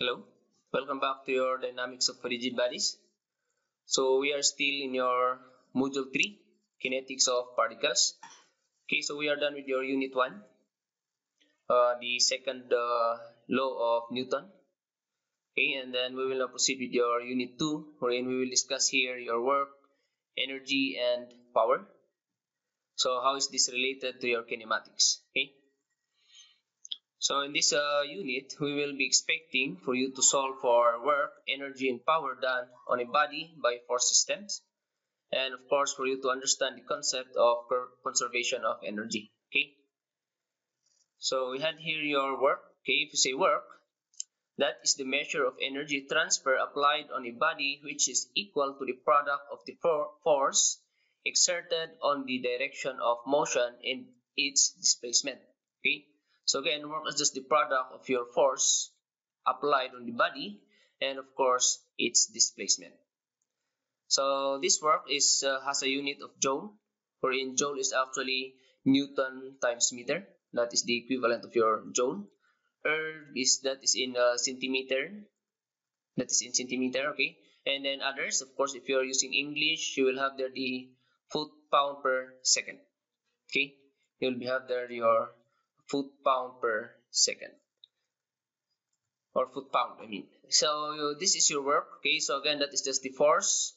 Hello, welcome back to your Dynamics of Rigid Bodies. So we are still in your Module 3, Kinetics of Particles. Okay, so we are done with your Unit 1, the second law of Newton. Okay, and then we will now proceed with your Unit 2, wherein we will discuss here your work, energy, and power. So how is this related to your kinematics? Okay. So in this unit, we will be expecting for you to solve for work, energy, and power done on a body by force systems. And of course, for you to understand the concept of conservation of energy. Okay. So we had here your work. Okay, if you say work, that is the measure of energy transfer applied on a body which is equal to the product of the force exerted on the direction of motion in its displacement. Okay. So again, work is just the product of your force applied on the body and of course its displacement. So this work has a unit of joule, wherein joule is actually Newton times meter. That is the equivalent of your joule. That is in centimeter. That is in centimeter, okay. And then others, of course, if you are using English, you will have there the foot-pound per second. Okay, you will have there your foot-pound per second, or foot-pound, I mean. So this is your work. Okay, so again, that is just the force,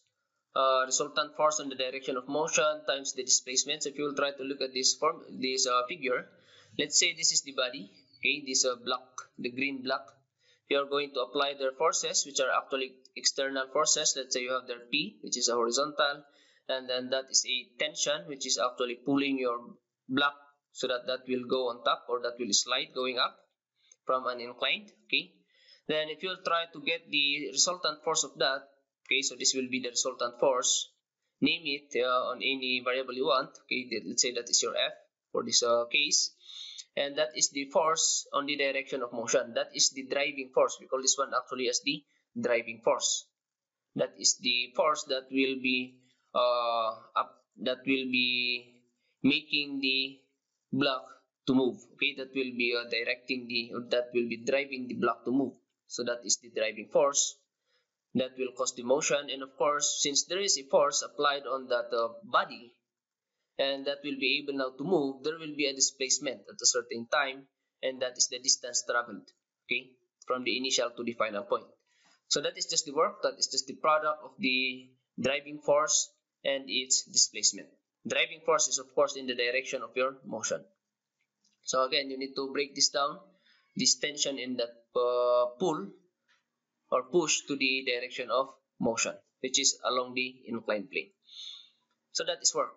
resultant force on the direction of motion times the displacement. So if you will try to look at this figure, let's say this is the body. Okay, this block, the green block. You are going to apply their forces, which are actually external forces. Let's say you have their P, which is a horizontal, and then that is a tension, which is actually pulling your block so that will go on top, or that will slide going up from an incline. Okay, then if you try to get the resultant force of that, okay, so this will be the resultant force. Name it on any variable you want. Okay, let's say that is your F for this case. And that is the force on the direction of motion. That is the driving force. We call this one actually as the driving force. That is the force that will be making the block to move. Okay, that will be that will be driving the block to move. So that is the driving force that will cause the motion. And of course, since there is a force applied on that body, and that will be able now to move, there will be a displacement at a certain time, and that is the distance traveled, okay, from the initial to the final point. So that is just the work, that is just the product of the driving force and its displacement. Driving force is of course in the direction of your motion. So again, you need to break this down, this tension in that pull or push to the direction of motion, which is along the inclined plane. So that is work.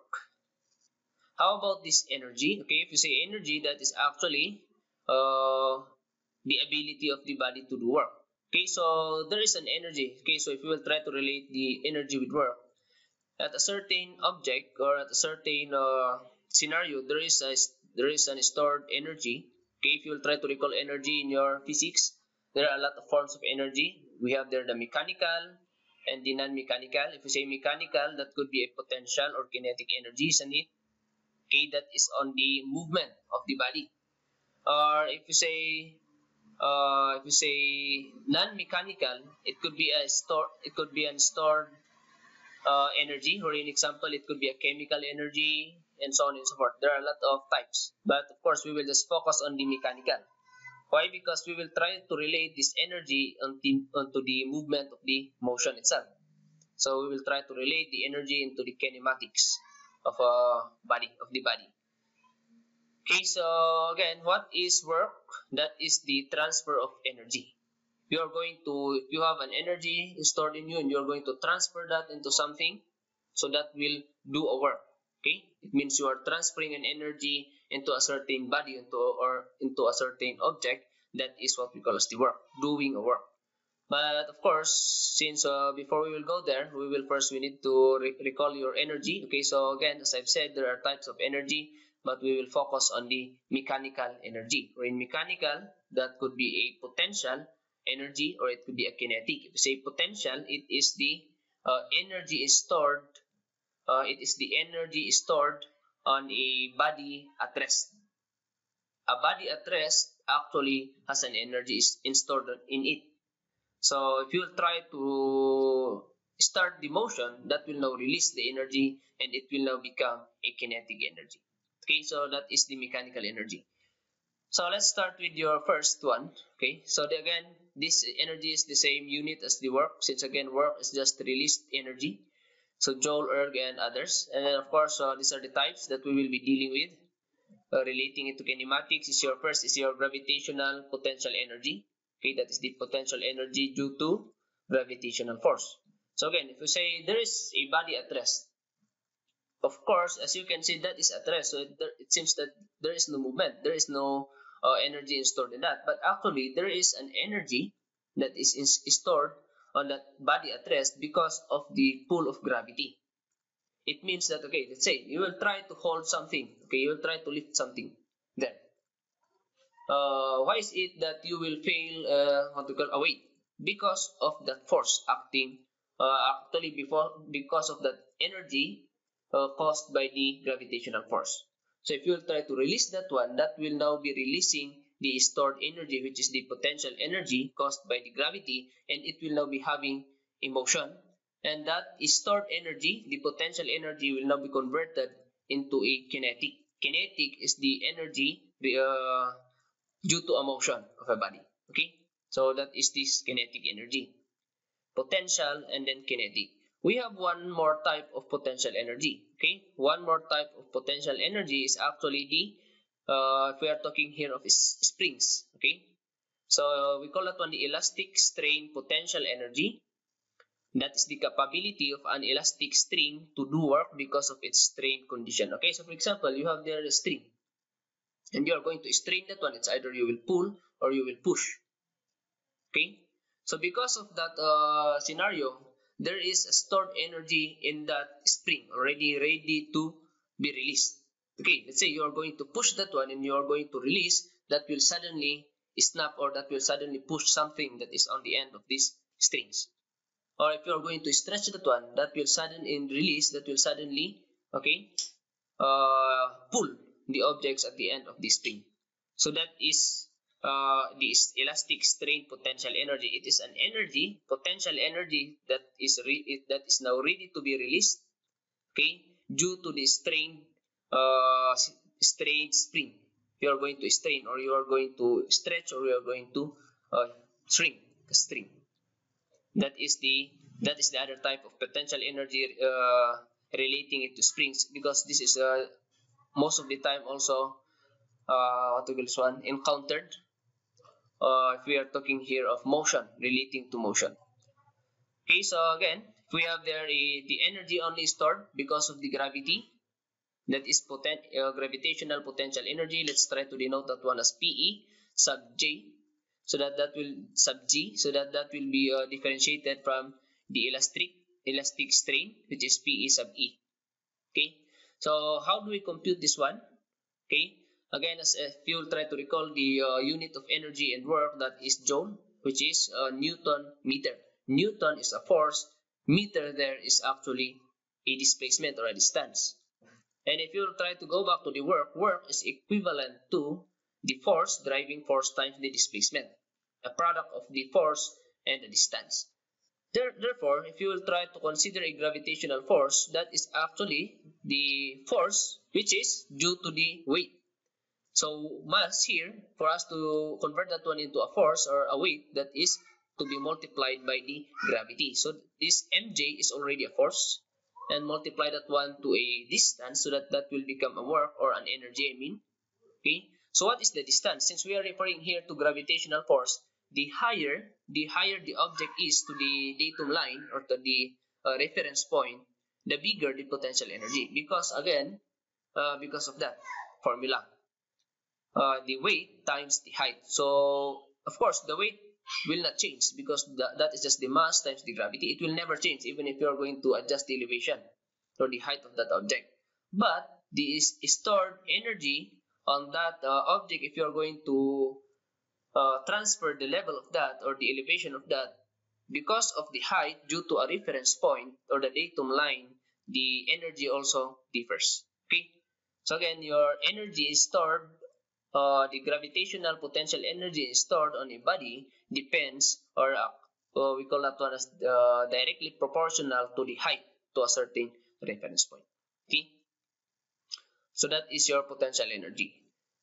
How about this energy? Okay, if you say energy, that is actually the ability of the body to do work. Okay, so there is an energy. Okay, so if you will try to relate the energy with work, at a certain object or at a certain scenario, there is an stored energy. Okay, if you will try to recall energy in your physics, there are a lot of forms of energy. We have there the mechanical and the non-mechanical. If you say mechanical, that could be a potential or kinetic energy, isn't it? Okay, that is on the movement of the body. Or if you say non-mechanical, it could be a stored energy, or in example, it could be a chemical energy, and so on and so forth. There are a lot of types, but of course, we will just focus on the mechanical. Why? Because we will try to relate this energy onto the movement of the motion itself. So we will try to relate the energy into the kinematics of the body. Okay, so again, what is work? That is the transfer of energy. If you have an energy stored in you and you're going to transfer that into something, so that will do a work. Okay, it means you are transferring an energy into a certain body, into a certain object. That is what we call as the work, doing a work. But of course, since before we will go there, we need to recall your energy. Okay, so again, as I've said, there are types of energy, but we will focus on the mechanical energy. Or in mechanical, that could be a potential energy or it could be a kinetic. If you say potential, it is the energy is stored. It is the energy stored on a body at rest. A body at rest actually has an energy stored in it. So if you will try to start the motion, that will now release the energy and it will now become a kinetic energy. Okay, so that is the mechanical energy. So let's start with your first one. Okay, so again, this energy is the same unit as the work, since again work is just released energy. So joule, erg, and others. And then of course, these are the types that we will be dealing with. Relating it to kinematics is your first is your gravitational potential energy. Okay, that is the potential energy due to gravitational force. So again, if you say there is a body at rest, of course, as you can see, that is at rest. So it seems that there is no movement, there is no energy stored in that. But actually, there is an energy that is stored on that body at rest because of the pull of gravity. It means that, okay, let's say you will try to hold something, okay, you will try to lift something. Then, why is it that you will fail what to call a weight? Because of that force acting, actually because of that energy caused by the gravitational force. So if you will try to release that one, that will now be releasing the stored energy, which is the potential energy caused by the gravity, and it will now be having a motion. And that stored energy, the potential energy, will now be converted into a kinetic. Kinetic is the energy due to a motion of a body. Okay, so that is this kinetic energy. Potential and then kinetic. We have one more type of potential energy. Okay, one more type of potential energy is actually the if we are talking here of springs. Okay, so we call that one the elastic strain potential energy. That is the capability of an elastic string to do work because of its strain condition. Okay, so for example, you have there a string and you are going to strain that one. It's either you will pull or you will push. Okay, so because of that scenario, there is a stored energy in that spring already ready to be released. Okay, let's say you are going to push that one and you are going to release, that will suddenly snap or that will suddenly push something that is on the end of these strings. Or if you are going to stretch that one, that will suddenly release, that will suddenly, okay, pull the objects at the end of the string. So that is the elastic strain potential energy. It is an energy, potential energy that is now ready to be released, okay, due to the strained spring. You are going to strain, or you are going to stretch, or you are going to shrink the string. That is the other type of potential energy relating it to springs, because this is most of the time also what we call this one encountered if we are talking here of motion, relating to motion. Okay, so again, we have there the energy only stored because of the gravity, that is gravitational potential energy. Let's try to denote that one as PE sub J, so that will sub G, so that will be differentiated from the elastic strain, which is PE sub E. Okay, so how do we compute this one? Okay, again, as if you will try to recall the unit of energy and work, that is joule, which is Newton meter. Newton is a force, meter there is actually a displacement or a distance. And if you will try to go back to the work is equivalent to the force, driving force times the displacement, a product of the force and the distance. Therefore, if you will try to consider a gravitational force, that is actually the force which is due to the weight. So mass here, for us to convert that one into a force or a weight, that is to be multiplied by the gravity. So this mj is already a force, and multiply that one to a distance, so that will become a work or an energy, I mean. Okay, so what is the distance? Since we are referring here to gravitational force, the higher the object is to the datum line or to the reference point, the bigger the potential energy, because again, because of that formula, the weight times the height. So of course the weight will not change, because that is just the mass times the gravity. It will never change even if you are going to adjust the elevation or the height of that object. But the stored energy on that object, if you are going to transfer the level of that or the elevation of that, because of the height due to a reference point or the datum line, the energy also differs. Okay, so again, your energy is stored, the gravitational potential energy is stored on a body depends, or we call that one as directly proportional to the height to a certain reference point. Okay, so that is your potential energy.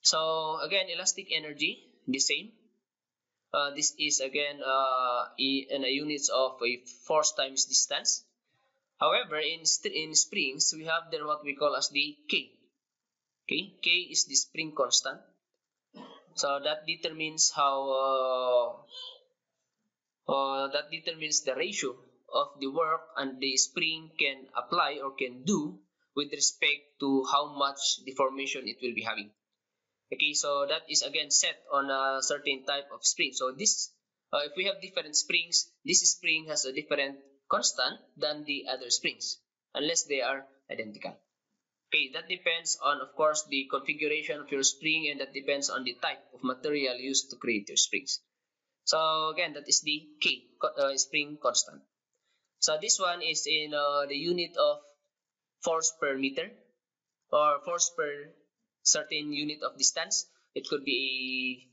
So again, elastic energy, the same. This is again in a units of a force times distance. However, in springs, we have there what we call as the K. Okay, K is the spring constant. So that determines that determines the ratio of the work and the spring can apply or can do with respect to how much deformation it will be having. Okay, so that is again set on a certain type of spring. So this, if we have different springs, this spring has a different constant than the other springs, unless they are identical. Okay, that depends on, of course, the configuration of your spring, and that depends on the type of material used to create your springs. So again, that is the K, spring constant. So this one is in the unit of force per meter, or force per certain unit of distance. It could be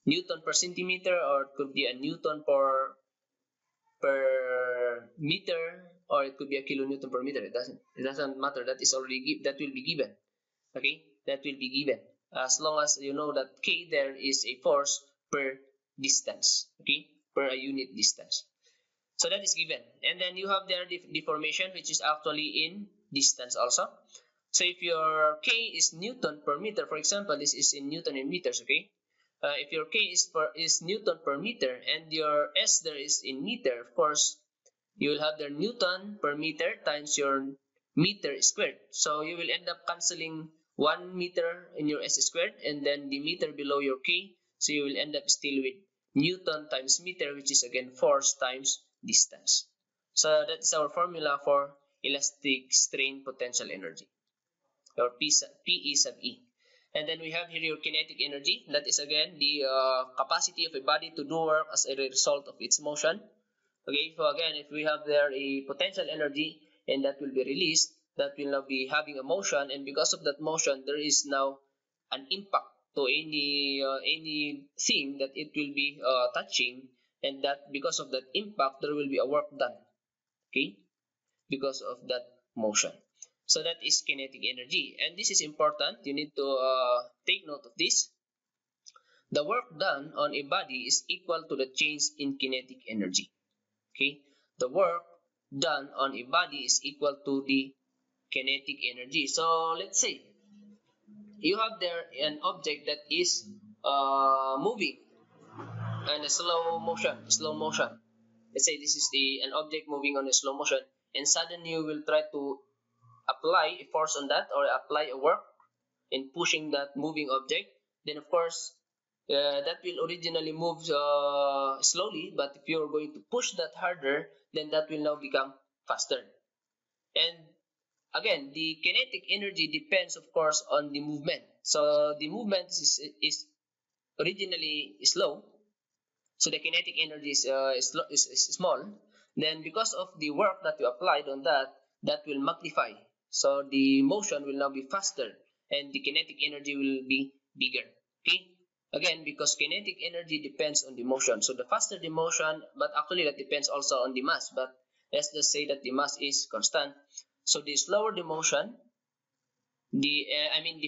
a Newton per centimeter, or it could be a Newton per meter, or it could be a kilonewton per meter. It doesn't matter. That is already that will be given. Okay, that will be given as long as you know that K there is a force per distance. Okay, per a unit distance. So that is given, and then you have their deformation, which is actually in distance also. So if your K is Newton per meter, for example, this is in Newton in meters, okay? If your K is Newton per meter and your S there is in meter, of course, you will have the Newton per meter times your meter squared. So you will end up cancelling 1 meter in your S squared and then the meter below your K. So you will end up still with Newton times meter, which is again force times distance. So that is our formula for elastic strain potential energy, or PE sub E. And then we have here your kinetic energy. That is again the capacity of a body to do work as a result of its motion. Okay, so again, if we have there a potential energy and that will be released, that will now be having a motion, and because of that motion, there is now an impact to anything that it will be touching, and that because of that impact, there will be a work done. Okay, because of that motion. So that is kinetic energy, and this is important. You need to take note of this. The work done on a body is equal to the change in kinetic energy. Okay, the work done on a body is equal to the kinetic energy. So let's say you have there an object that is moving in a slow motion. Let's say this is an object moving on a slow motion, and suddenly you will try to apply a force on that, or apply a work in pushing that moving object. Then of course that will originally move slowly, but if you're going to push that harder, then that will now become faster. And again, the kinetic energy depends, of course, on the movement. So the movement is originally slow, so the kinetic energy is small. Then because of the work that you applied on that, that will magnify. So the motion will now be faster, and the kinetic energy will be bigger. Okay. Again, because kinetic energy depends on the motion. So the faster the motion, but actually that depends also on the mass. But let's just say that the mass is constant. So the slower the motion, the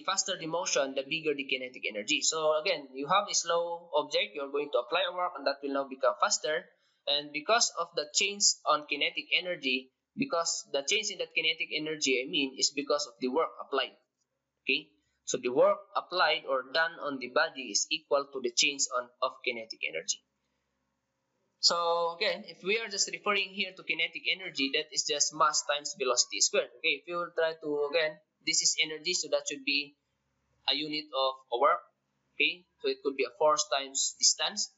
faster the motion, the bigger the kinetic energy. So again, you have a slow object, you're going to apply a work, and that will now become faster. And because of the change on kinetic energy, because the change in that kinetic energy, is because of the work applied. Okay, so the work applied or done on the body is equal to the change of kinetic energy. So again, if we are just referring here to kinetic energy, that is just mass times velocity squared. Okay, if you will try to, again, this is energy, so that should be a unit of a work. Okay, so it could be a force times distance.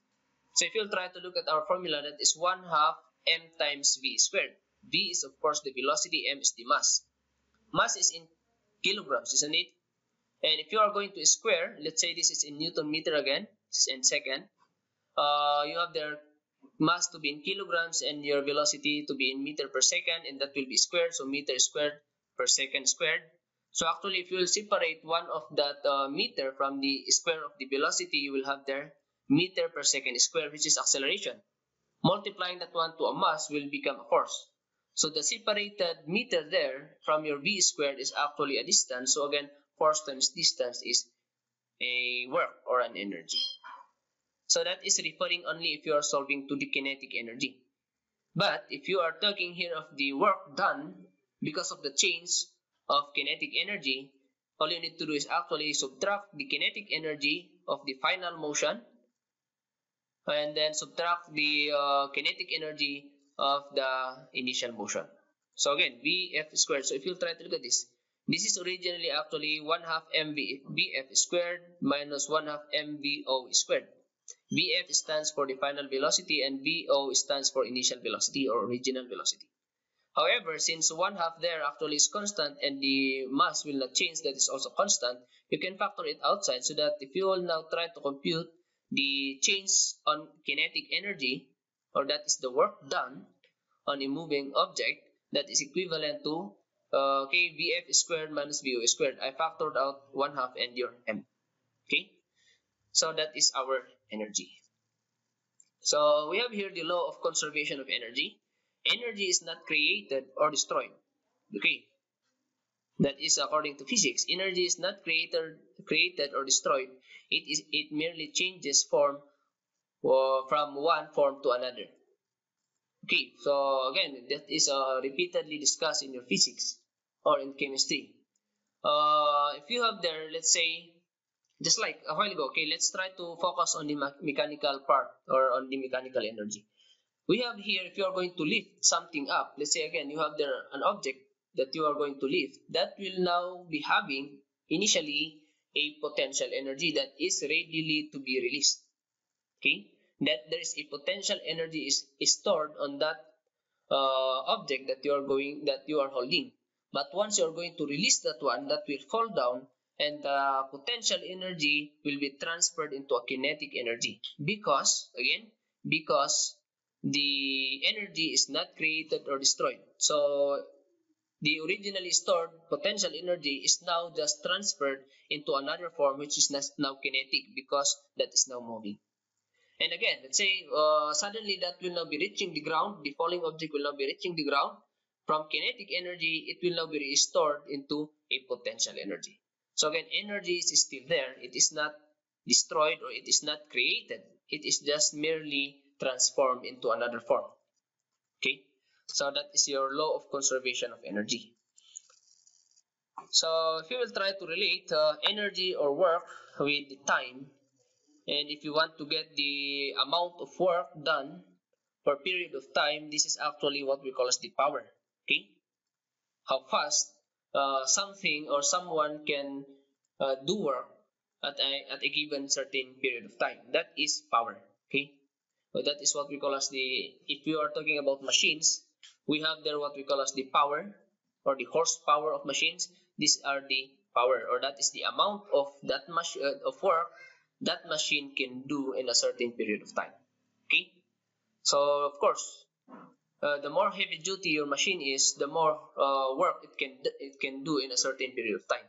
So if you'll try to look at our formula, that is 1/2 m times v squared. V is of course the velocity, m is the mass. Mass is in kilograms, isn't it? And if you are going to square, let's say this is in Newton meter again, in second. You have their mass to be in kilograms and your velocity to be in meter per second, and that will be squared, so meter squared per second squared. So actually, if you will separate one of that meter from the square of the velocity, you will have there meter per second squared, which is acceleration. multiplying that one to a mass will become a force. So the separated meter there from your V squared is actually a distance. So again, force times distance is a work or an energy. So that is referring only if you are solving to the kinetic energy. But if you are talking here of the work done because of the change of kinetic energy, all you need to do is actually subtract the kinetic energy of the final motion and then subtract the kinetic energy of the initial motion. So again, Vf squared. So if you try to look at this, this is originally actually 1 half mvf squared minus 1 half mvo squared. Vf stands for the final velocity and Vo stands for initial velocity or original velocity. However, since 1 half there actually is constant and the mass will not change, that is also constant, you can factor it outside so that if you will now try to compute the change on kinetic energy, or that is the work done on a moving object, that is equivalent to Vf squared minus Vo squared. I factored out 1 half and your m. Okay? So that is our energy. So we have here the law of conservation of energy. Energy is not created or destroyed. Okay, that is according to physics. Energy is not created or destroyed. It merely changes form from one form to another. Okay, so again, that is repeatedly discussed in your physics or in chemistry. If you have there, let's say, just like a while ago, okay, let's try to focus on the mechanical part or on the mechanical energy. We have here, if you are going to lift something up, let's say again, you have there an object that you are going to lift, that will now be having initially a potential energy that is readily to be released. Okay, that there is a potential energy is stored on that object that you are holding. But once you are going to release that one, that will fall down and the potential energy will be transferred into a kinetic energy because the energy is not created or destroyed. So the originally stored potential energy is now just transferred into another form which is now kinetic because that is now moving. And again, let's say suddenly that will now be reaching the ground, the falling object will now be reaching the ground. From kinetic energy, it will now be restored into a potential energy. So again, energy is still there. It is not destroyed or it is not created. It is just merely transformed into another form. Okay, so that is your law of conservation of energy. So if you will try to relate energy or work with the time, and if you want to get the amount of work done per period of time, this is actually what we call as the power. Okay, how fast something or someone can do work at a given certain period of time. That is power. Okay, so that is what we call as the, if you are talking about machines, we have there what we call as the power or the horsepower of machines. These are the power, or that is the amount of that of work that machine can do in a certain period of time. Okay, so of course, the more heavy duty your machine is, the more work it can do in a certain period of time.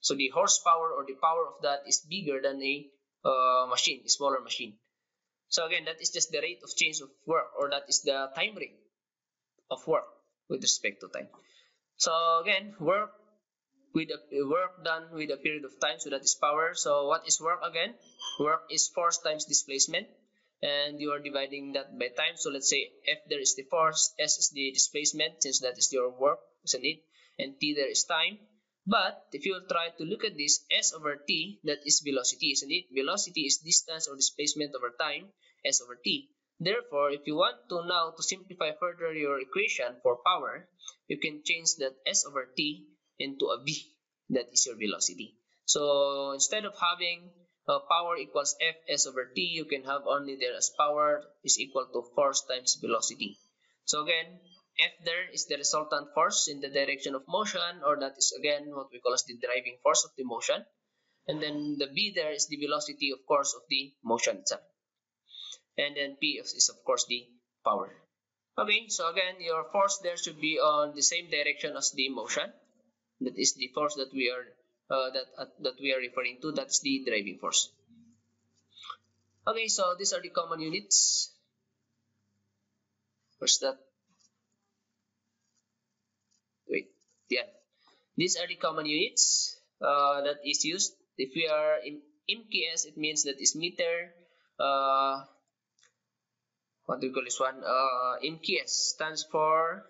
So the horsepower or the power of that is bigger than a machine, a smaller machine. So again, that is just the rate of change of work, or that is the time rate of work with respect to time. So again, work done with a period of time, so that is power. So what is work again? Work is force times displacement, and you are dividing that by time. So let's say F there is the force, S is the displacement, since that is your work, isn't it? And T there is time. But if you try to look at this, S over T, that is velocity, isn't it? Velocity is distance or displacement over time, S over T. Therefore, if you want to now to simplify further your equation for power, you can change that S over T into a V, that is your velocity. So instead of having power equals Fs over T, you can have only there as power is equal to force times velocity. So again, F there is the resultant force in the direction of motion, or that is again what we call as the driving force of the motion. And then the V there is the velocity, of course, of the motion itself. And then P is of course the power. Okay, so again, your force there should be on the same direction as the motion. That is the force that we are referring to. That's the driving force. Okay, so these are the common units. Where's that? Wait, yeah. These are the common units that is used. If we are in MKS, it means that is meter. What do we call this one? MKS stands for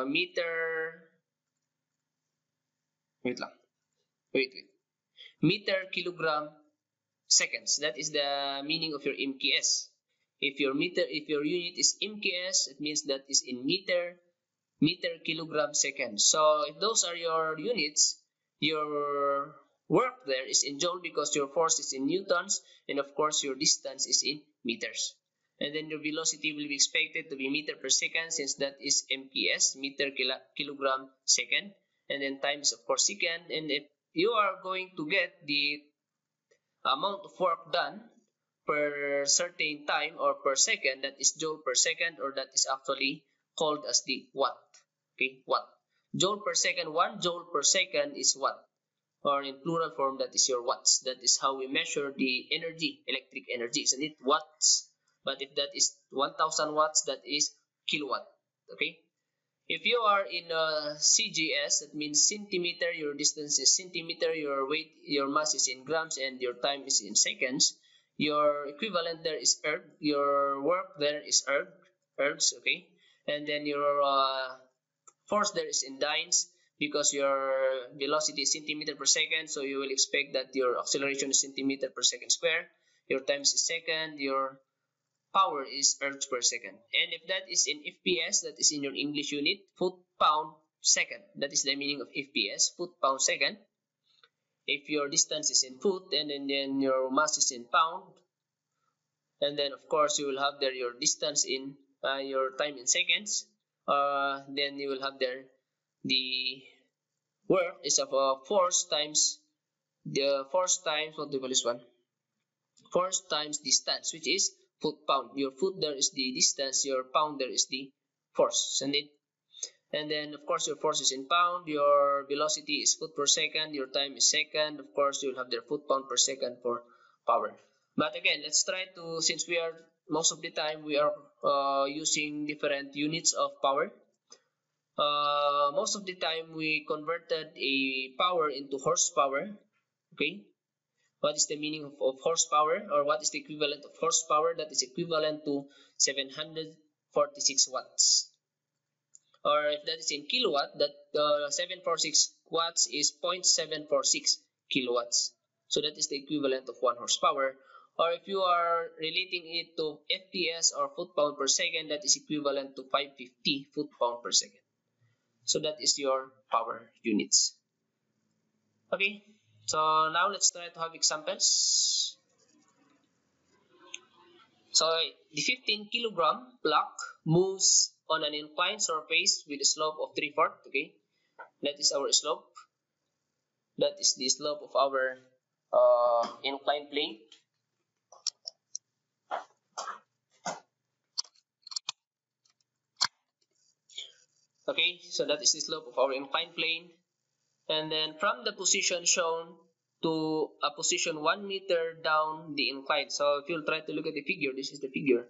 meter. Wait lang. Wait. Meter kilogram seconds. That is the meaning of your MKS. If your unit is MKS, it means that is in meter kilogram seconds. So if those are your units, your work there is in joule because your force is in newtons, and of course your distance is in meters. And then your velocity will be expected to be meter per second, since that is MPS, meter kilogram second, and then times of course second. And if you are going to get the amount of work done per certain time or per second, that is joule per second, or that is actually called as the watt. Okay, watt. Joule per second, 1 joule per second is watt, or in plural form, that is your watts. That is how we measure the energy, electric energy, isn't it? Watts. But if that is 1000 watts, that is kilowatt. Okay. If you are in CGS, that means centimeter, your distance is centimeter, your weight, your mass is in grams, and your time is in seconds. Your equivalent there is erg, your work there is ergs, okay? And then your force there is in dynes, because your velocity is centimeter per second, so you will expect that your acceleration is centimeter per second square. Your time is second, your power is ergs per second. And if that is in FPS, that is in your English unit, foot pound second. That is the meaning of FPS, foot pound second. If your distance is in foot, and then your mass is in pound, and then of course you will have there your distance in your time in seconds, then you will have there the work is of force times what do you call this one? Force times distance, which is foot pound. Your foot there is the distance, your pound there is the force, and then of course your force is in pound, your velocity is foot per second, your time is second. Of course you will have their foot pound per second for power. But again, let's try to, since we are most of the time we are using different units of power. Most of the time we converted a power into horsepower. Okay, what is the meaning of horsepower, or what is the equivalent of horsepower? That is equivalent to 746 watts. Or if that is in kilowatt, that 746 watts is 0.746 kilowatts. So that is the equivalent of 1 horsepower. Or if you are relating it to FPS or foot pound per second, that is equivalent to 550 foot pound per second. So that is your power units. Okay, so now let's try to have examples. So the 15 kilogram block moves on an inclined surface with a slope of 3/4. Okay, that is our slope. That is the slope of our inclined plane. Okay, so that is the slope of our inclined plane. And then from the position shown to a position 1 meter down the incline. So if you'll try to look at the figure, this is the figure.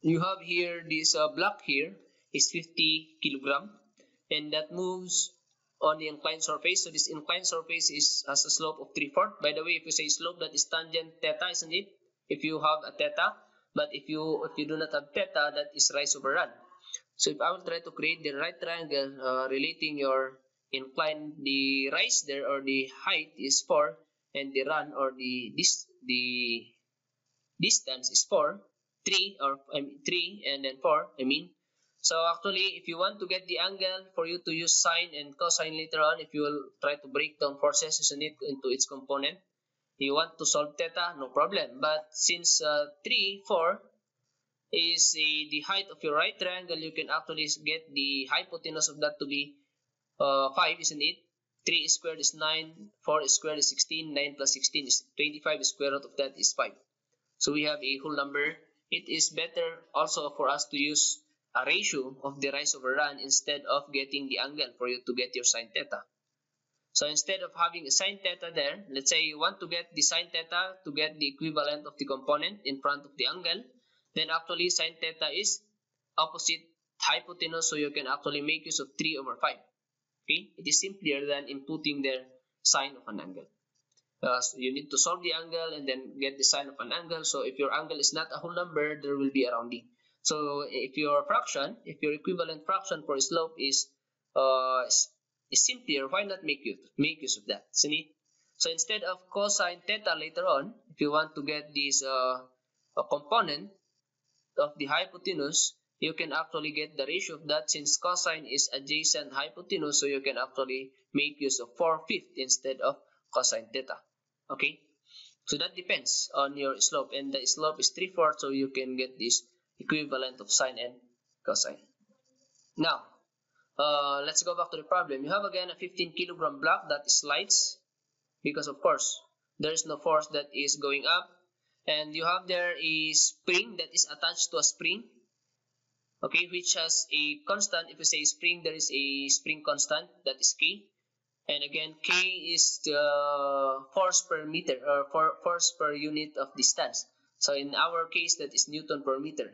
You have here this block here is 50 kilogram, and that moves on the inclined surface. So this inclined surface has a slope of 3/4. By the way, if you say slope, that is tangent theta, isn't it? If you have a theta, but if you do not have theta, that is rise over run. So if I will try to create the right triangle relating your incline, the rise there or the height is 4, and the run or the distance is 4, 3 or 3 and then 4. So actually, if you want to get the angle for you to use sine and cosine later on, if you will try to break down forces, isn't it, into its component, you want to solve theta, no problem. But since 3, 4 is the height of your right triangle, you can actually get the hypotenuse of that to be 5, isn't it? 3 squared is 9, 4 squared is 16, 9 plus 16 is 25, square root of that is 5. So we have a whole number. It is better also for us to use a ratio of the rise over run instead of getting the angle for you to get your sine theta. So instead of having a sine theta there, let's say you want to get the sine theta to get the equivalent of the component in front of the angle, then actually sine theta is opposite hypotenuse, so you can actually make use of 3 over 5. Okay, it is simpler than inputting their sine of an angle. So you need to solve the angle and then get the sine of an angle. So if your angle is not a whole number, there will be a rounding. So if your equivalent fraction for slope is simpler, why not make use of that, isn't it? So instead of cosine theta later on, if you want to get this a component of the hypotenuse, you can actually get the ratio of that, since cosine is adjacent hypotenuse, so you can actually make use of 4/5 instead of cosine theta. Okay, so that depends on your slope, and the slope is 3/4, so you can get this equivalent of sine and cosine. Now, let's go back to the problem. You have again a 15 kilogram block that slides, because of course there is no force that is going up, and you have there a spring that is attached to a spring, okay, which has a constant. If you say spring, there is a spring constant that is K, and again K is the force per meter, or force per unit of distance. So in our case, that is Newton per meter.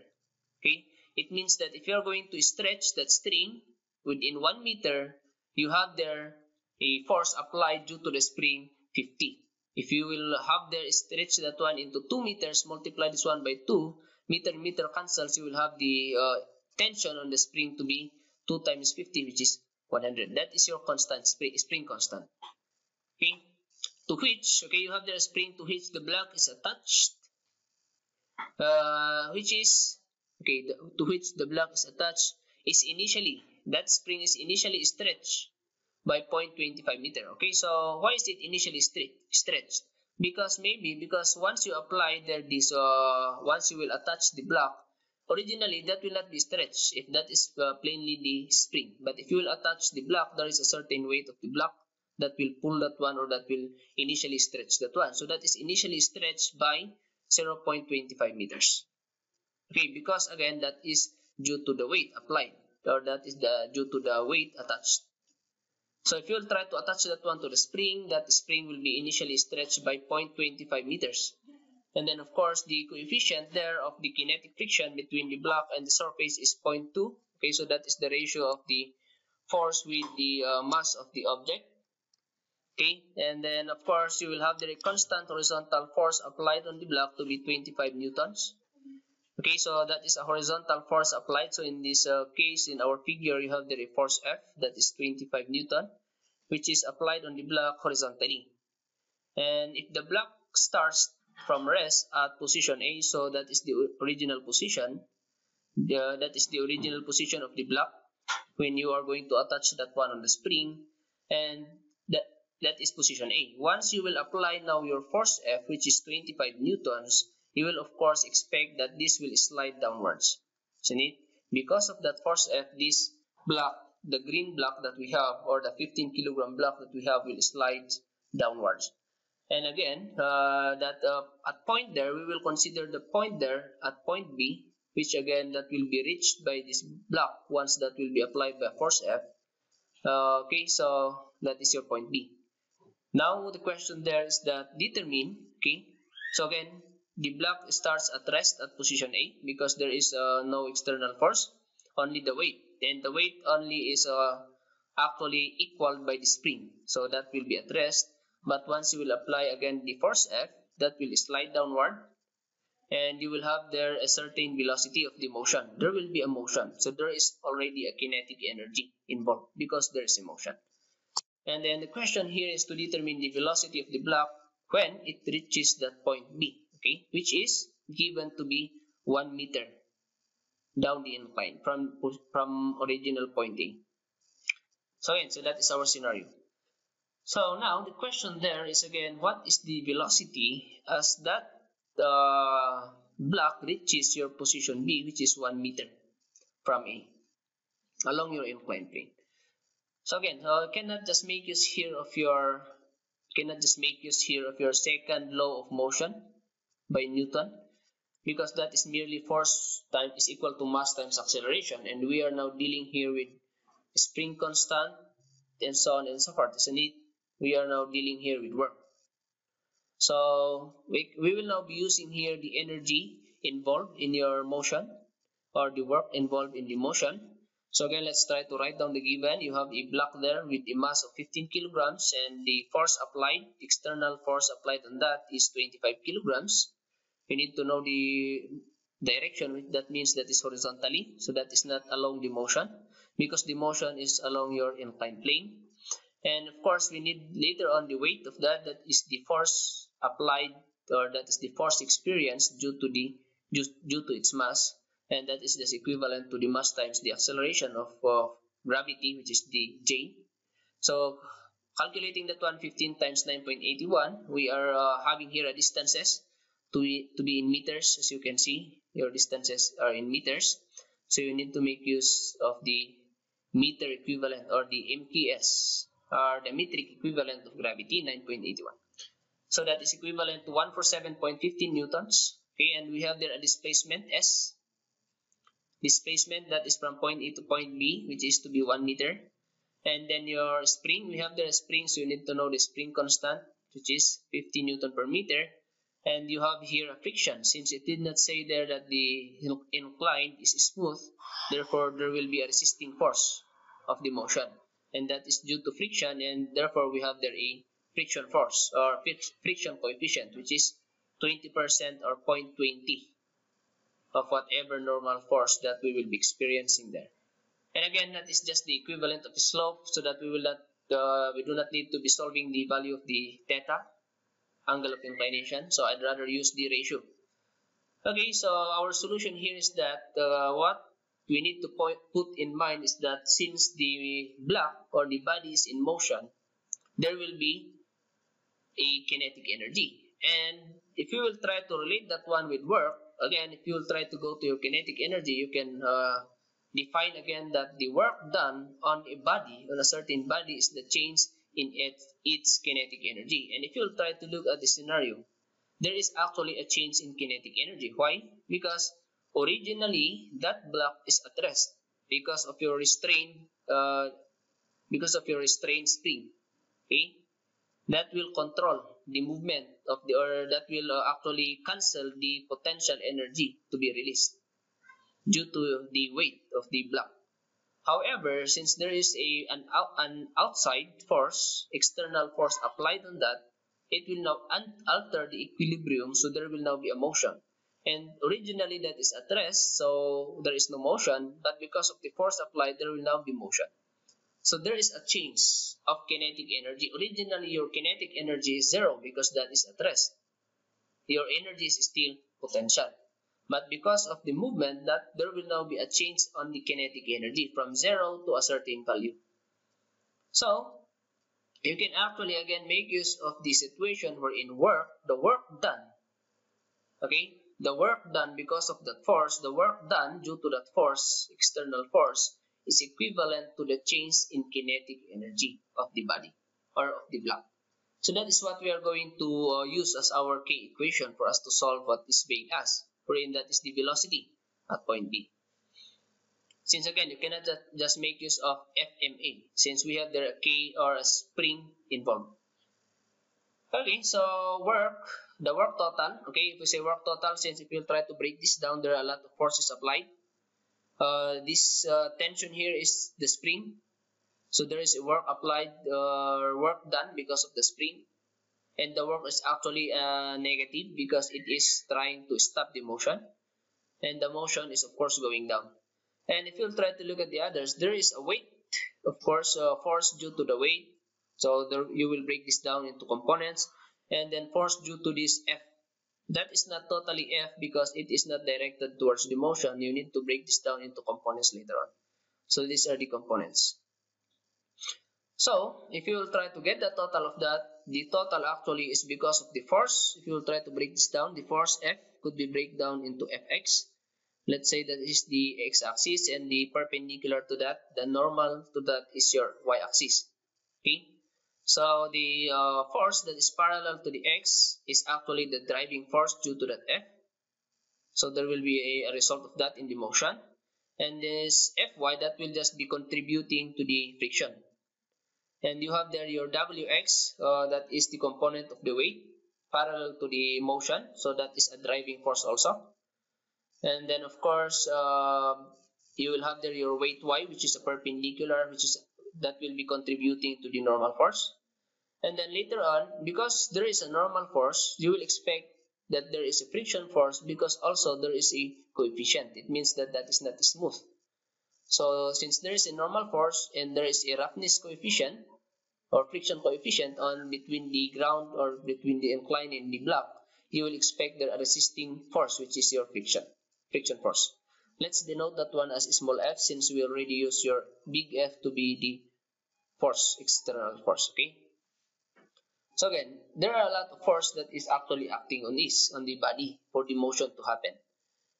Okay, it means that if you're going to stretch that string within 1 meter, you have there a force applied due to the spring 50. If you will have there stretch that one into 2 meters, multiply this one by 2, meter cancels, you will have the tension on the spring to be 2 times 50, which is 100. That is your constant, spring constant. Okay, to which, okay, you have there a spring to which the block is attached, which is, okay, to which the block is attached is initially, that spring is initially stretched by 0.25 meter. Okay, so why is it initially stretched? Because once you apply there this, once you will attach the block, originally that will not be stretched if that is plainly the spring. But if you will attach the block, there is a certain weight of the block that will pull that one, or that will initially stretch that one. So that is initially stretched by 0.25 meters. Okay, because again that is due to the weight applied, or that is due to the weight attached. So if you will try to attach that one to the spring, that spring will be initially stretched by 0.25 meters. And then of course the coefficient there of the kinetic friction between the block and the surface is 0.2. Okay, so that is the ratio of the force with the mass of the object. Okay, and then of course you will have the constant horizontal force applied on the block to be 25 newtons. Okay, so that is a horizontal force applied. So in this case, in our figure, you have the force F, that is 25 Newton, which is applied on the block horizontally. And if the block starts from rest at position A, so that is the original position, that is the original position of the block when you are going to attach that one on the spring, and that is position A. Once you will apply now your force F, which is 25 newtons, you will of course expect that this will slide downwards, isn't it? Because of that force F, this block, the green block that we have, or the 15 kilogram block that we have, will slide downwards. And again, at point there, we will consider the point there at point B, which again that will be reached by this block once that will be applied by force F. Okay, so that is your point B. Now the question there is that determine, okay, so again the block starts at rest at position A because there is no external force, only the weight, and the weight only is actually equaled by the spring, so that will be at rest. But once you will apply again the force F, that will slide downward, and you will have there a certain velocity of the motion. There will be a motion, so there is already a kinetic energy involved because there is a motion. And then the question here is to determine the velocity of the block when it reaches that point B, okay, which is given to be 1 meter down the incline from original point A. So again, so that is our scenario. So now the question there is again, what is the velocity as that block reaches your position B, which is 1 meter from A along your inclined plane? So again, cannot just make use here of your second law of motion by Newton, because that is merely force time is equal to mass times acceleration, and we are now dealing here with spring constant and so on and so forth, isn't it? We are now dealing here with work. So we will now be using here the energy involved in your motion, or the work involved in the motion. So again, let's try to write down the given. You have a block there with a mass of 15 kilograms, and the force applied, external force applied on that is 25 kilograms. You need to know the direction. That means that is horizontally, so that is not along the motion, because the motion is along your inclined plane. And of course, we need later on the weight of that. That is the force applied, or that is the force experienced due to its mass, and that is just equivalent to the mass times the acceleration of gravity, which is the J. So calculating that 115 times 9.81, we are having here a distances to be in meters. As you can see, your distances are in meters, so you need to make use of the meter equivalent, or the MKS, or the metric equivalent of gravity, 9.81. So that is equivalent to 147.15 newtons. Okay, and we have there a displacement S. Displacement that is from point A to point B, which is to be 1 meter. And then your spring, we have there a spring, so you need to know the spring constant, which is 50 newton per meter. And you have here a friction. Since it did not say there that the incline is smooth, therefore there will be a resisting force of the motion, and that is due to friction, and therefore we have there a friction force, or friction coefficient, which is 20% or 0.20 of whatever normal force that we will be experiencing there. And again, that is just the equivalent of the slope, so that we do not need to be solving the value of the theta, angle of inclination. So I'd rather use the ratio. Okay, so our solution here is that what we need to put in mind is that since the block, or the body, is in motion, there will be a kinetic energy. And if you will try to relate that one with work, again, if you will try to go to your kinetic energy, you can define again that the work done on a body, on a certain body, is the change in its kinetic energy. And if you will try to look at the scenario, there is actually a change in kinetic energy. Why? Because originally that block is at rest because of your restrained spring. Okay, that will control the movement of the, or that will actually cancel the potential energy to be released due to the weight of the block. However, since there is an outside force, external force applied on that, it will now alter the equilibrium, so there will now be a motion. And originally that is at rest, so there is no motion, but because of the force applied, there will now be motion. So there is a change of kinetic energy. Originally, your kinetic energy is zero because that is at rest. Your energy is still potential. But because of the movement, that there will now be a change on the kinetic energy from zero to a certain value. So you can actually again make use of the situation where in work, the work done, okay, the work done because of that force, the work done due to that force, external force, is equivalent to the change in kinetic energy of the body, or of the block. So that is what we are going to use as our K equation for us to solve what is being asked, wherein that is the velocity at point B. Since again, you cannot just make use of FMA, since we have there a K, or a spring, involved. Okay, so the work total, okay, if we say work total, since if you try to break this down, there are a lot of forces applied. This tension here is the spring, so there is a work applied, work done because of the spring, and the work is actually negative because it is trying to stop the motion, and the motion is of course going down. And if you try to look at the others, there is a weight, of course, force due to the weight, so you will break this down into components, and then force due to this F. That is not totally F because it is not directed towards the motion. You need to break this down into components later on. So these are the components. So if you will try to get the total of that, the total actually is because of the force. If you will try to break this down, the force F could be break down into Fx. Let's say that is the x-axis, and the perpendicular to that, the normal to that, is your y-axis. Okay. So the force that is parallel to the x is actually the driving force due to that F. So there will be a result of that in the motion. And this Fy, that will just be contributing to the friction. And you have there your Wx, that is the component of the weight, parallel to the motion. So that is a driving force also. And then of course, you will have there your weight y, which is a perpendicular, which is that will be contributing to the normal force. And then later on, because there is a normal force, you will expect that there is a friction force because also there is a coefficient. It means that that is not smooth. So since there is a normal force and there is a roughness coefficient or friction coefficient on between the ground or between the incline and the block, you will expect there a resisting force, which is your friction force. Let's denote that one as small f, since we already use your big F to be the force, external force. Okay. So again, there are a lot of force that is actually acting on the body for the motion to happen.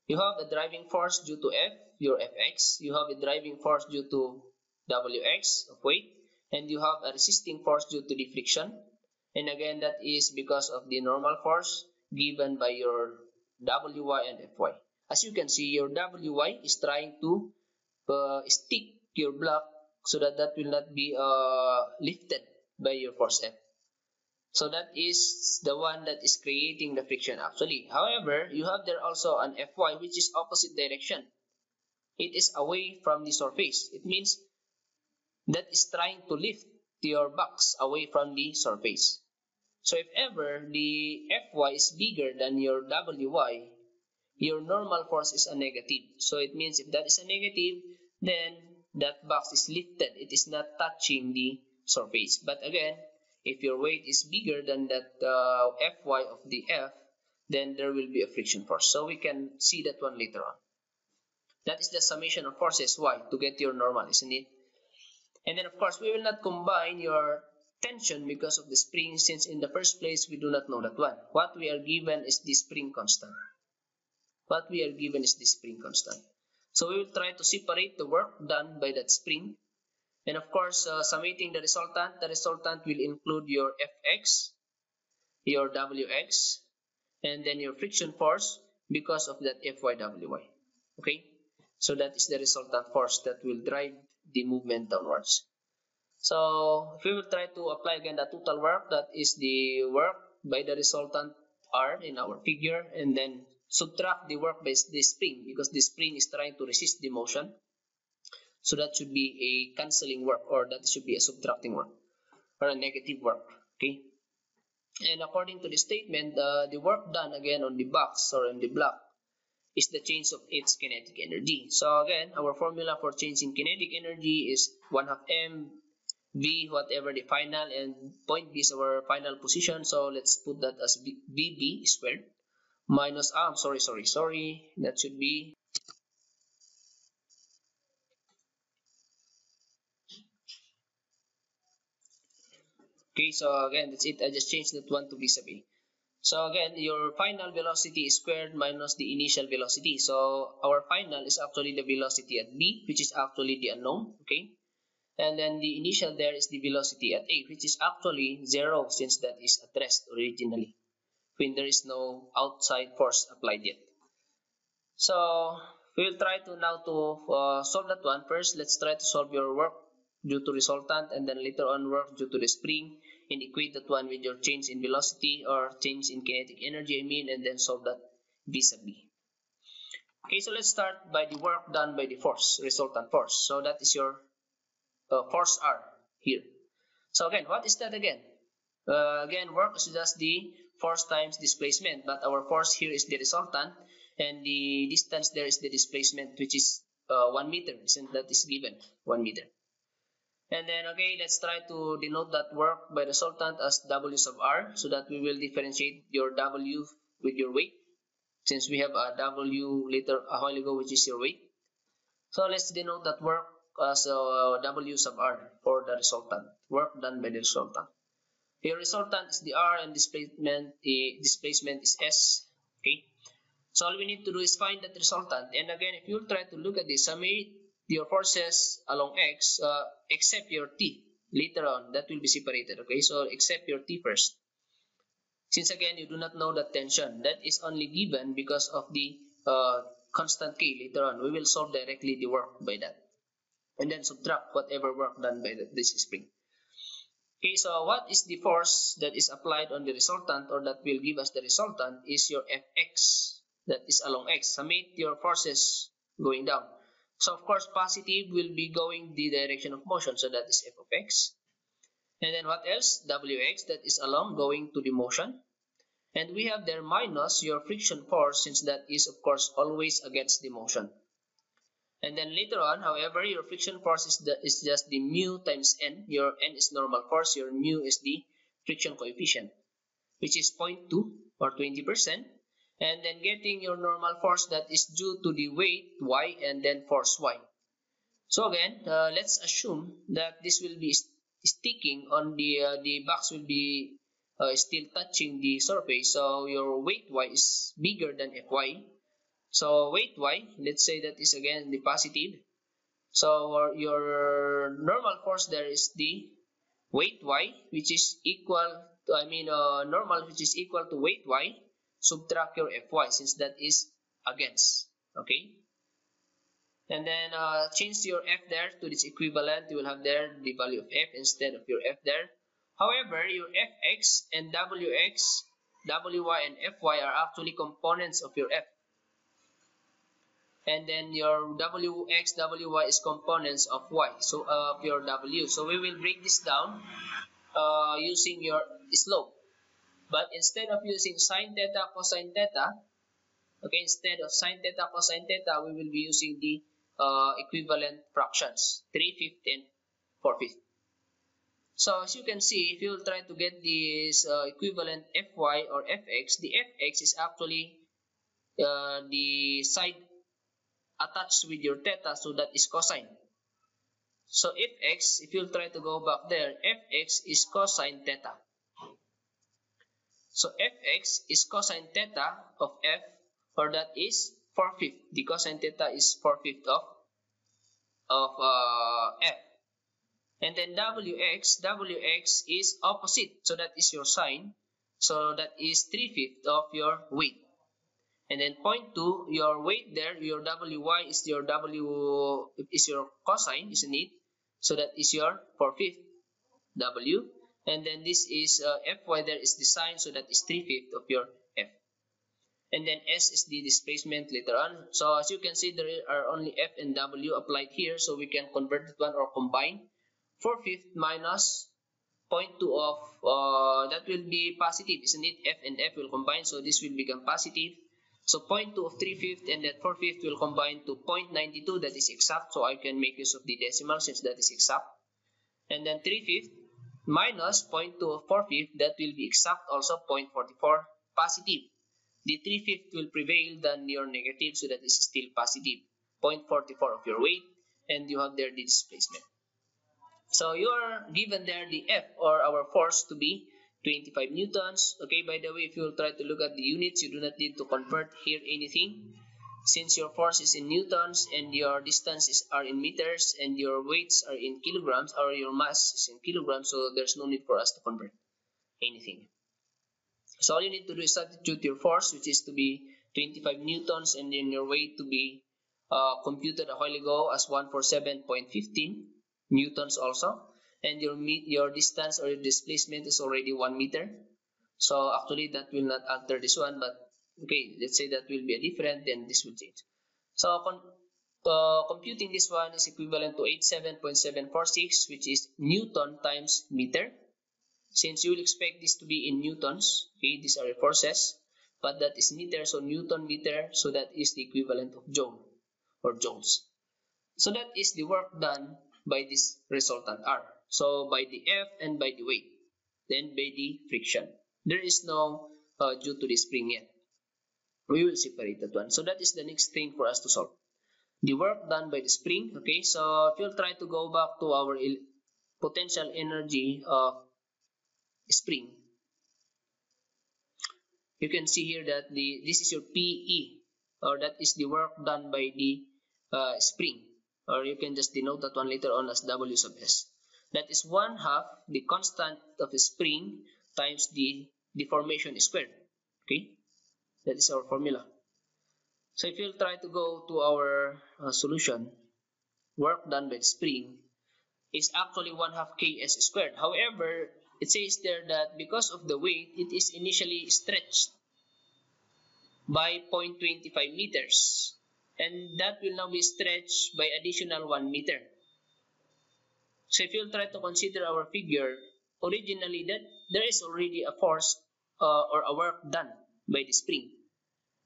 You have a driving force due to F, your Fx. You have a driving force due to Wx of weight, and you have a resisting force due to the friction. And again, that is because of the normal force given by your Wy and Fy. As you can see, your Wy is trying to stick your block so that that will not be lifted by your force F. So that is the one that is creating the friction actually. However, you have there also an Fy, which is opposite direction. It is away from the surface. It means that is trying to lift your box away from the surface. So if ever the Fy is bigger than your Wy, your normal force is a negative. So it means if that is a negative, then that box is lifted. It is not touching the surface. But again, if your weight is bigger than that Fy of the F, then there will be a friction force. So we can see that one later on. That is the summation of forces Y to get your normal, isn't it? And then of course, we will not combine your tension because of the spring, since in the first place, we do not know that one. What we are given is the spring constant. What we are given is the spring constant. So we will try to separate the work done by that spring. And of course, summating the resultant will include your Fx, your Wx, and then your friction force because of that Fywy. Okay? So that is the resultant force that will drive the movement downwards. So if we will try to apply again the total work, that is the work by the resultant R in our figure, and then subtract the work by the spring because the spring is trying to resist the motion. So that should be a cancelling work, or that should be a subtracting work or a negative work. Okay. And according to the statement, the work done again on the box or on the block is the change of its kinetic energy. So again, our formula for change in kinetic energy is 1/2 m v, whatever the final, and point B is our final position. So let's put that as VB squared minus, sorry, that should be okay. So again, that's it. I just changed that one to vis-a-vis. So again, your final velocity is squared minus the initial velocity. So our final is actually the velocity at B, which is actually the unknown. Okay. And then the initial there is the velocity at A, which is actually 0, since that is at rest originally, when there is no outside force applied yet. So we'll try to now to solve that one. First, let's try to solve your work due to resultant, and then later on work due to the spring, and equate that one with your change in velocity or change in kinetic energy, and then solve that vis-a-vis. Okay, so let's start by the work done by the force, resultant force. So that is your force R here. So again, what is that again? Again, work is just the force times displacement, but our force here is the resultant, and the distance there is the displacement, which is 1 meter, since that is given 1 meter. And then, okay, let's try to denote that work by resultant as W sub R, so that we will differentiate your W with your weight, since we have a W later a while ago, which is your weight. So let's denote that work as W sub R for the resultant, work done by the resultant. Your resultant is the R, and displacement is S. Okay. So all we need to do is find that resultant. And again, if you try to look at this, summate your forces along X, except your T. Later on, that will be separated. Okay. So except your T first. Since again, you do not know the tension, that is only given because of the constant K later on. We will solve directly the work by that, and then subtract whatever work done by this spring. Okay, so what is the force that is applied on the resultant, or that will give us the resultant, is your Fx. that is along x. Summate your forces going down. So of course positive will be going the direction of motion, so that is f of x. And then what else? Wx, that is along going to the motion. And we have there minus your friction force, since that is of course always against the motion. And then later on, however, your friction force is just the mu times n. Your n is normal force, your mu is the friction coefficient, which is 0.2 or 20%. And then getting your normal force, that is due to the weight y and then force y. So again, let's assume that this will be sticking on the box will be still touching the surface. So your weight y is bigger than Fy. So weight y, let's say that is again the positive. So your normal force there is the weight y, which is equal to, normal, which is equal to weight y. Subtract your Fy, since that is against. Okay. And then change your f there to this equivalent. You will have there the value of f instead of your f there. However, your fx and wx, wy and fy are actually components of your f. And then your wx, wy is components of y, so of your w. So we will break this down using your slope. But instead of using sine theta, cosine theta, okay, instead of sine theta, cosine theta, we will be using the equivalent fractions, 3/5 and 4/5. So as you can see, if you will try to get this equivalent fy or fx, the fx is actually the side attached with your theta, so that is cosine. So fx, if you'll try to go back there, fx is cosine theta. So fx is cosine theta of f, or that is 4/5. The cosine theta is 4/5 of f. And then wx is opposite, so that is your sine. So that is 3/5 of your weight. And then 0.2, your weight there, your wy is your cosine, isn't it? So that is your 4/5 w. And then this is fy, there is the sine, so that is 3/5 of your f. And then s is the displacement later on. So as you can see, there are only f and w applied here, so we can convert it one or combine. 4/5 minus 0.2 of that will be positive, isn't it? F and f will combine, so this will become positive. So 0.2 of 3/5 and that 4/5 will combine to 0.92. That is exact, so I can make use of the decimal since that is exact. And then 3/5 minus 0.2 of 4/5, that will be exact also, 0.44 positive. The 3/5 will prevail than your negative, so that is still positive, 0.44 of your weight, and you have there the displacement. So you are given there the F, or our force, to be 25 newtons. Okay, by the way, if you will try to look at the units, you do not need to convert here anything, since your force is in newtons and your distances are in meters and your weights are in kilograms, or your mass is in kilograms, so there's no need for us to convert anything. So all you need to do is substitute your force, which is to be 25 newtons, and then your weight to be computed a while ago as 147.15 newtons also, and your distance or your displacement is already 1 meter. So actually that will not alter this one, but okay, let's say that will be a different, then this will change. So computing this one is equivalent to 87.746, which is Newton times meter. Since you will expect this to be in newtons, okay, these are the forces, but that is meter, so Newton meter, so that is the equivalent of joule or joules. So that is the work done by this resultant R. So by the F and by the weight, then by the friction. There is no due to the spring yet. We will separate that one. So that is the next thing for us to solve. The work done by the spring. Okay, so if you'll try to go back to our potential energy of spring, you can see here that this is your PE, or that is the work done by the spring, or you can just denote that one later on as W sub S. That is 1/2 the constant of the spring times the deformation squared. Okay, that is our formula. So if you'll try to go to our solution, work done by the spring is actually 1/2 Ks squared. However, it says there that because of the weight, it is initially stretched by 0.25 meters. And that will now be stretched by additional 1 meter. So if you'll try to consider our figure, originally that there is already a force or a work done by the spring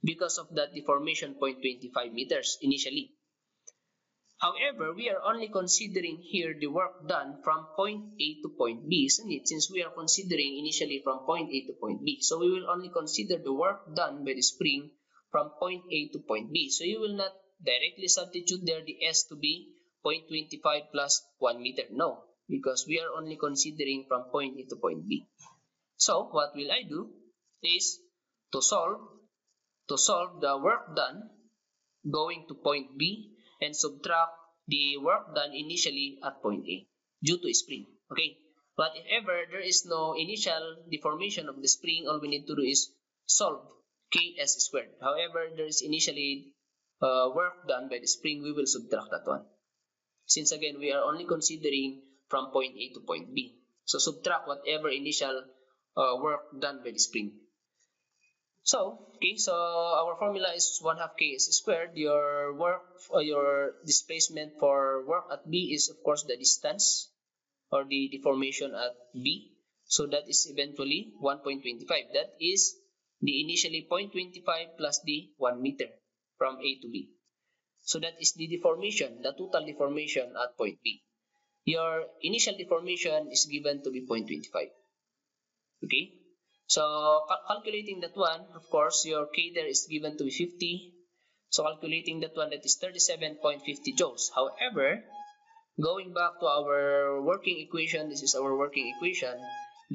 because of that deformation 0.25 meters initially. However, we are only considering here the work done from point A to point B, isn't it? Since we are considering initially from point A to point B. So we will only consider the work done by the spring from point A to point B. So you will not directly substitute there the S to be 0.25 plus 1 meter. No, because we are only considering from point A to point B. So what will I do is to solve the work done going to point B and subtract the work done initially at point A due to spring. Okay, but if ever there is no initial deformation of the spring, all we need to do is solve Ks squared. However, there is initially work done by the spring, we will subtract that one. Since again, we are only considering from point A to point B. So subtract whatever initial work done by the spring. So, okay, so our formula is 1/2 Ks squared. Your work or your displacement for work at B is of course the distance or the deformation at B. So that is eventually 1.25. That is the initially 0.25 plus the 1 meter from A to B. So that is the deformation, the total deformation at point B. Your initial deformation is given to be 0.25. Okay. So calculating that one, of course, your K there is given to be 50. So calculating that one, that is 37.50 joules. However, going back to our working equation, this is our working equation,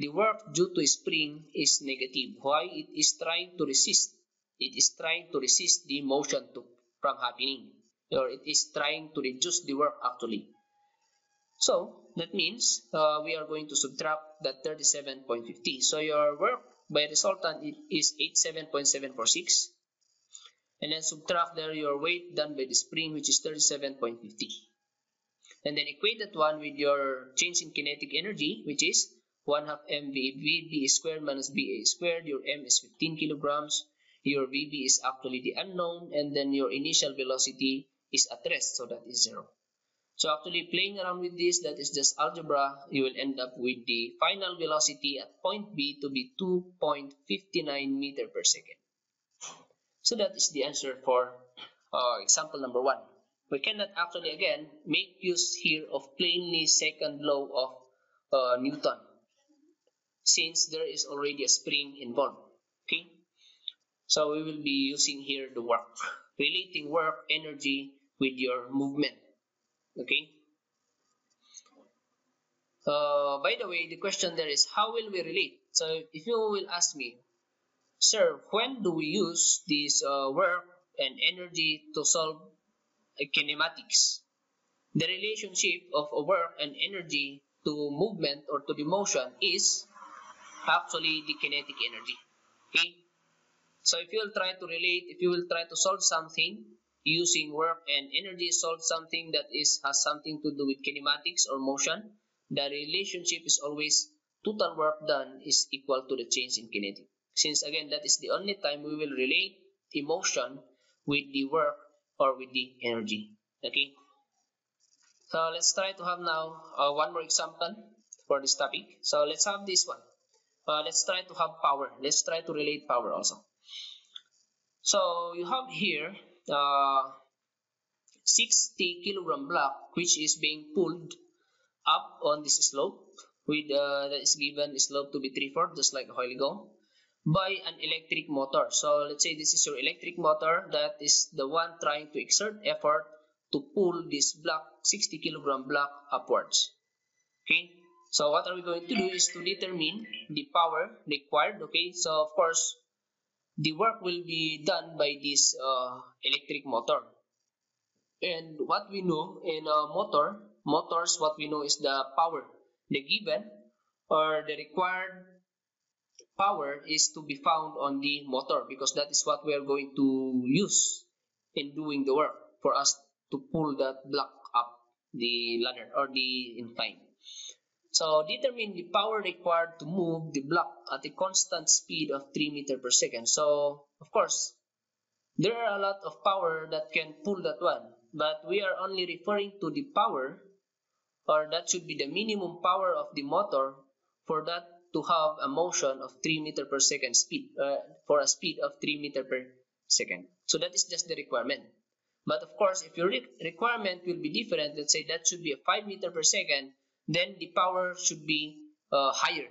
the work due to spring is negative. Why? It is trying to resist. It is trying to resist the motion from happening. Or it is trying to reduce the work actually. So that means we are going to subtract that 37.50. So your work by resultant is 87.746. And then subtract there your weight done by the spring, which is 37.50. And then equate that one with your change in kinetic energy, which is 1/2 mv squared minus va squared. Your m is 15 kilograms. Your vb is actually the unknown. And then your initial velocity is at rest, so that is 0. So actually playing around with this, that is just algebra, you will end up with the final velocity at point B to be 2.59 meter per second. So that is the answer for example number 1. We cannot actually again make use here of plainly second law of Newton, since there is already a spring involved. Okay, so we will be using here the work, relating work energy with your movement. Okay. By the way, the question there is, how will we relate? So if you will ask me, sir, when do we use this work and energy to solve kinematics? The relationship of work and energy to movement or to the motion is actually the kinetic energy. Okay. So if you will try to relate, if you will try to solve something using work and energy, solve something that has something to do with kinematics or motion, the relationship is always total work done is equal to the change in kinetic. Since again, that is the only time we will relate the motion with the work or with the energy. Okay. So let's try to have now one more example for this topic. So let's have this one. Let's try to have power. Let's try to relate power also. So you have here 60 kilogram block which is being pulled up on this slope with that is given slope to be 3/4, just like a while ago, by an electric motor. So let's say this is your electric motor that is the one trying to exert effort to pull this block, 60 kilogram block, upwards. Okay, so what are we going to do is to determine the power required. Okay, so of course the work will be done by this electric motor. And what we know in motors, what we know is the power, the given or the required power is to be found on the motor, because that is what we are going to use in doing the work for us to pull that block up the ladder or the incline. So determine the power required to move the block at a constant speed of 3 meters per second. So of course, There are a lot of power that can pull that one, but we are only referring to the power, or that should be the minimum power of the motor for that to have a motion of 3 meter per second speed, for a speed of 3 meter per second. So that is just the requirement. But of course, if your requirement will be different, let's say that should be a 5 meter per second, then the power should be higher.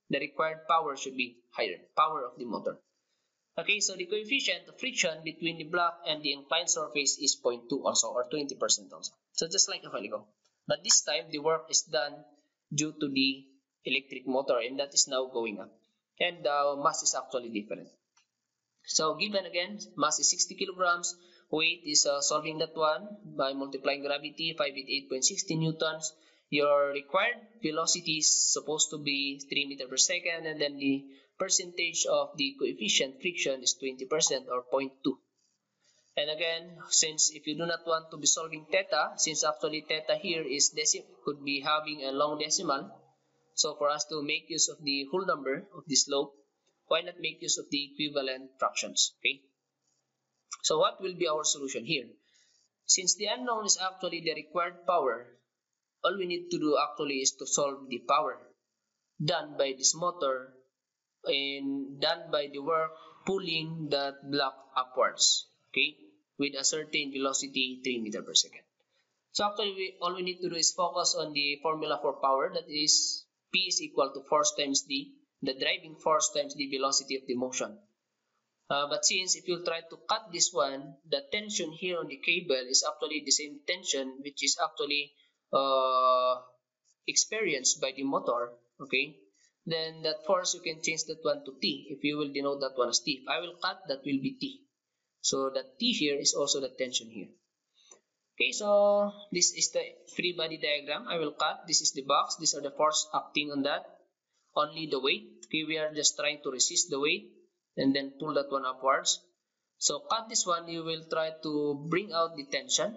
The required power should be higher, power of the motor. Okay, so the coefficient of friction between the block and the inclined surface is 0.2 also, or 20% also. So just like a while ago. But this time, the work is done due to the electric motor, and that is now going up. And the mass is actually different. So given again, mass is 60 kilograms, weight is solving that one by multiplying gravity, 588.60 newtons. Your required velocity is supposed to be 3 meter per second, and then the percentage of the coefficient friction is 20% or 0.2. And again, since if you do not want to be solving theta, since actually theta here is could be having a long decimal, so for us to make use of the whole number of the slope, why not make use of the equivalent fractions? Okay. So what will be our solution here? Since the unknown is actually the required power, all we need to do actually is to solve the power done by this motor and done by the work pulling that block upwards, okay, with a certain velocity 3 meter per second. So actually, all we need to do is focus on the formula for power, that is P is equal to force times D, the driving force times the velocity of the motion. But since if you try to cut this one, the tension here on the cable is actually the same tension which is actually experienced by the motor, okay, then that force you can change that one to T. If you will denote that one as T, if I will cut, that will be T. So that T here is also the tension here. Okay, so this is the free body diagram. I will cut. This is the box. These are the force acting on that. Only the weight. Okay, we are just trying to resist the weight and then pull that one upwards. So cut this one, you will try to bring out the tension.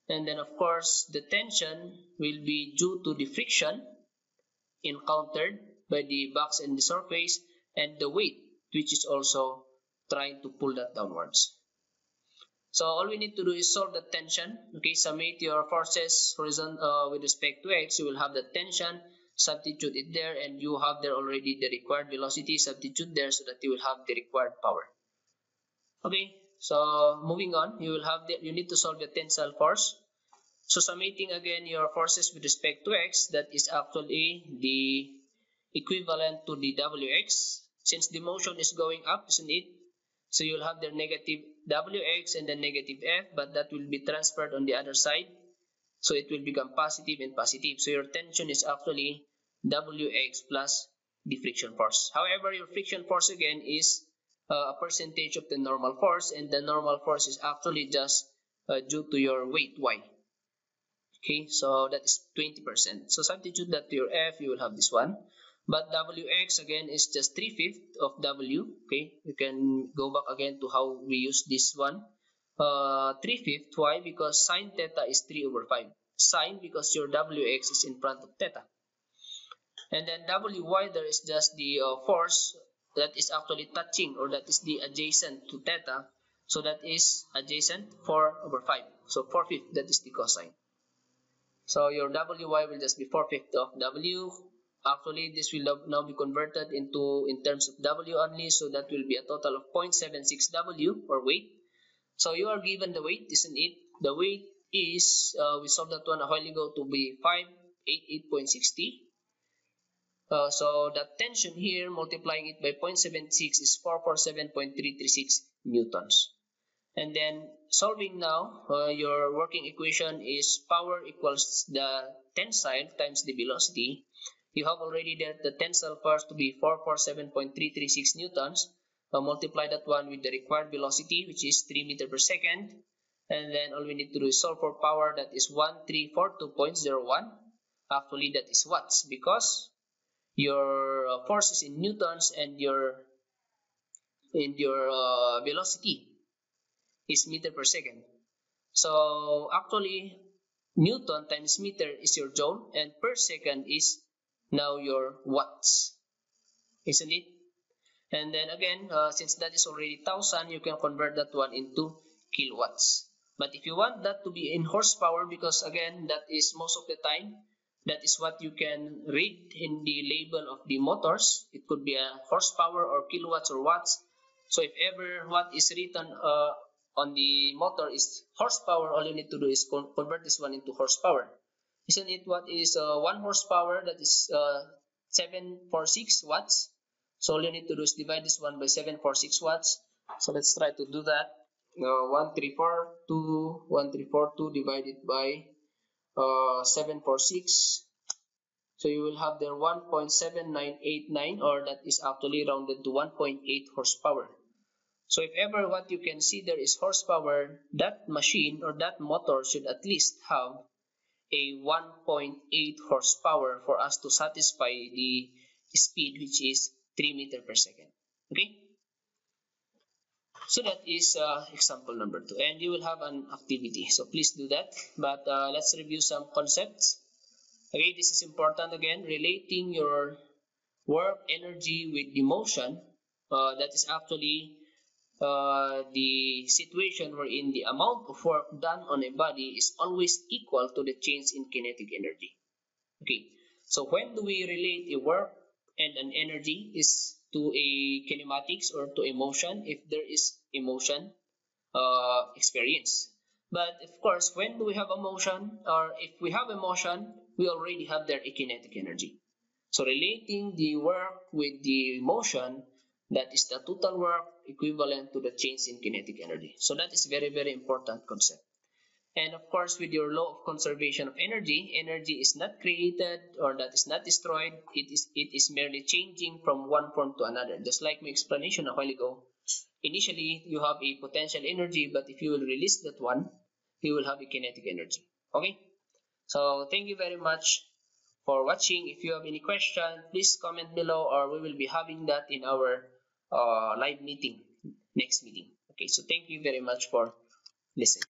And then of course, the tension will be due to the friction encountered by the box and the surface, and the weight, which is also trying to pull that downwards. So all we need to do is solve the tension. Okay, summate your forces horizontal with respect to x. You will have the tension, substitute it there, and you have there already the required velocity. Substitute there so that you will have the required power. Okay, so moving on, you need to solve the tensile force. So summating again your forces with respect to x, that is actually the equivalent to the wx. Since the motion is going up, isn't it? So you'll have the negative wx and then negative f, but that will be transferred on the other side. So it will become positive and positive. So your tension is actually wx plus the friction force. However, your friction force again is a percentage of the normal force, and the normal force is actually just due to your weight y. Okay, so that is 20%. So substitute that to your F, you will have this one. But Wx again is just 3/5 of W. Okay, you can go back again to how we use this one. 3/5. Why? Because sine theta is 3/5. Sine because your Wx is in front of theta. And then Wy, there is just the force that is actually touching, or that is the adjacent to theta. So that is adjacent 4/5. So 4/5, that is the cosine. So your Wy will just be 4/5 of W. Actually, this will now be converted in terms of W only. So that will be a total of 0.76 W, or weight. So you are given the weight, isn't it? The weight is, we solved that one a while ago to be 588.60. So the tension here, multiplying it by 0.76 is 447.336 newtons. And then solving now, your working equation is power equals the tensile times the velocity. You have already there the tensile force to be 447.336 newtons. Multiply that one with the required velocity, which is 3 meter per second. And then all we need to do is solve for power, that is 1342.01. Actually, that is watts, because your force is in newtons and your velocity is meter per second. So actually, Newton times meter is your joule, and per second is now your watts, isn't it? And then again, since that is already 1000, you can convert that one into kilowatts. But if you want that to be in horsepower, because again, that is most of the time, that is what you can read in the label of the motors. It could be a horsepower or kilowatts or watts. So if ever what is written on the motor is horsepower, all you need to do is convert this one into horsepower. Isn't it what is 1 horsepower? That is 746 watts. So all you need to do is divide this one by 746 watts. So let's try to do that. 1342 divided by 746. So you will have there 1.7989, or that is actually rounded to 1.8 horsepower. So if ever what you can see there is horsepower, that machine or that motor should at least have a 1.8 horsepower for us to satisfy the speed, which is 3 meters per second. Okay, so that is example number 2, and you will have an activity, so please do that. But let's review some concepts. Okay, this is important again, relating your work energy with the motion. That is actually the situation wherein the amount of work done on a body is always equal to the change in kinetic energy. Okay, so when do we relate a work and an energy is to a kinematics or to emotion if there is emotion experience. But of course, when do we have emotion, or if we have emotion, we already have there a kinetic energy. So relating the work with the motion, that is the total work equivalent to the change in kinetic energy. So that is very, very important concept. And of course, with your law of conservation of energy, energy is not created or that is not destroyed. It is merely changing from one form to another. Just like my explanation a while ago. Initially, you have a potential energy, but if you will release that one, you will have a kinetic energy. Okay? So thank you very much for watching. If you have any question, please comment below, or we will be having that in our live meeting, next meeting. Okay, so thank you very much for listening.